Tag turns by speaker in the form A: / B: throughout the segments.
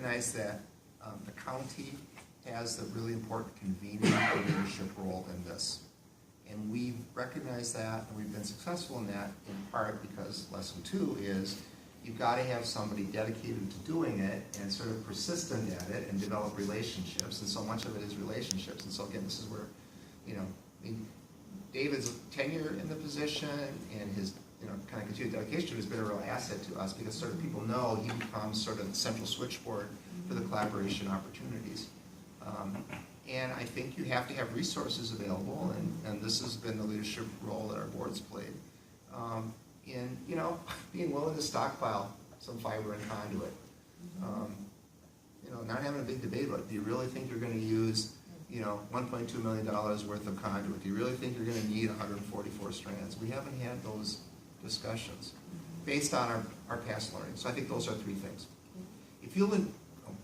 A: recognize that the county has the really important convening leadership role in this. And we've recognized that, and we've been successful in that in part because lesson 2 is you've got to have somebody dedicated to doing it and sort of persistent at it and develop relationships, and so much of it is relationships. And so again, this is where, you know, I mean, David's tenure in the position and his, you know, kind of continued dedication has been a real asset to us because sort of people know he becomes sort of the central switchboard for the collaboration opportunities. And I think you have to have resources available, and this has been the leadership role that our board's played. In, you know, being willing to stockpile some fiber and conduit. You know, not having a big debate about it. Do you really think you're going to use, you know, $1.2 million worth of conduit? Do you really think you're going to need 144 strands? We haven't had those discussions based on our past learning. So I think those are 3 things. If you'll,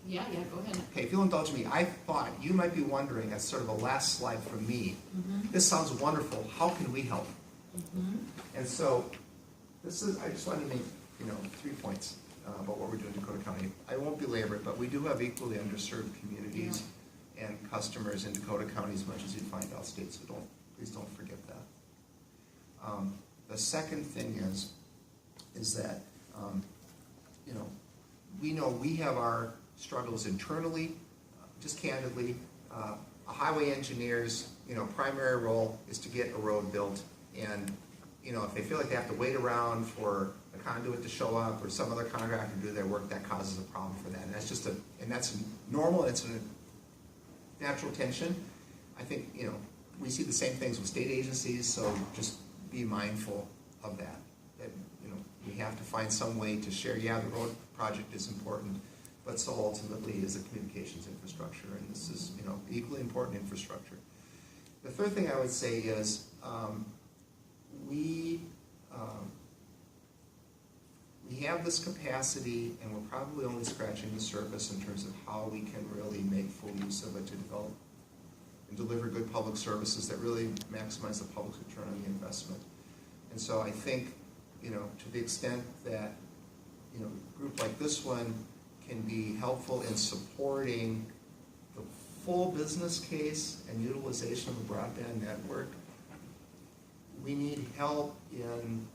B: yeah, go ahead.
A: okay, if you'll indulge me, I thought you might be wondering, as sort of a last slide from me, this sounds wonderful. How can we help? And so this is, I just wanted to make, you know, 3 points about what we're doing in Dakota County. I won't belabor it, but we do have equally underserved communities and customers in Dakota County as much as you'd find out state, so please don't forget that. The second thing is that, you know we have our struggles internally, just candidly. A highway engineer's, you know, primary role is to get a road built, and you know, if they feel like they have to wait around for a conduit to show up or some other contractor to do their work, that causes a problem for that. And that's just that's normal, it's a natural tension. I think, you know, we see the same things with state agencies, so just be mindful of that. That, you know, we have to find some way to share, yeah, the road project is important, but so ultimately is the communications infrastructure, and this is, you know, equally important infrastructure. The third thing I would say is, we have this capacity, and we're probably only scratching the surface in terms of how we can really make full use of it to develop and deliver good public services that really maximize the public's return on the investment. And so I think, you know, to the extent that, you know, a group like this one can be helpful in supporting the full business case and utilization of the broadband network, we need help in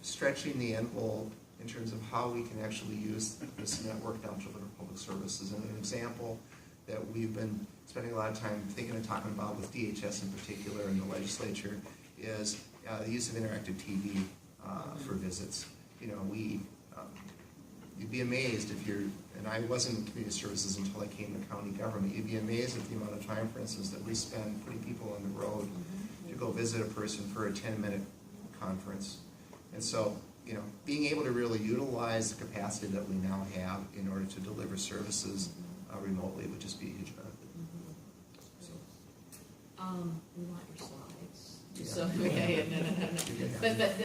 A: stretching the envelope in terms of how we can actually use this network to deliver public services. And an example that we've been spending a lot of time thinking and talking about with DHS in particular and the legislature is the use of interactive TV for visits. You know, you'd be amazed if you're, and I wasn't in community services until I came to county government, you'd be amazed at the amount of time, for instance, that we spend putting people on the road to go visit a person for a 10-minute conference. And so, you know, being able to really utilize the capacity that we now have in order to deliver services remotely would just be a huge benefit. So.
B: We want your slides.
A: Yeah.
B: So, okay, no. But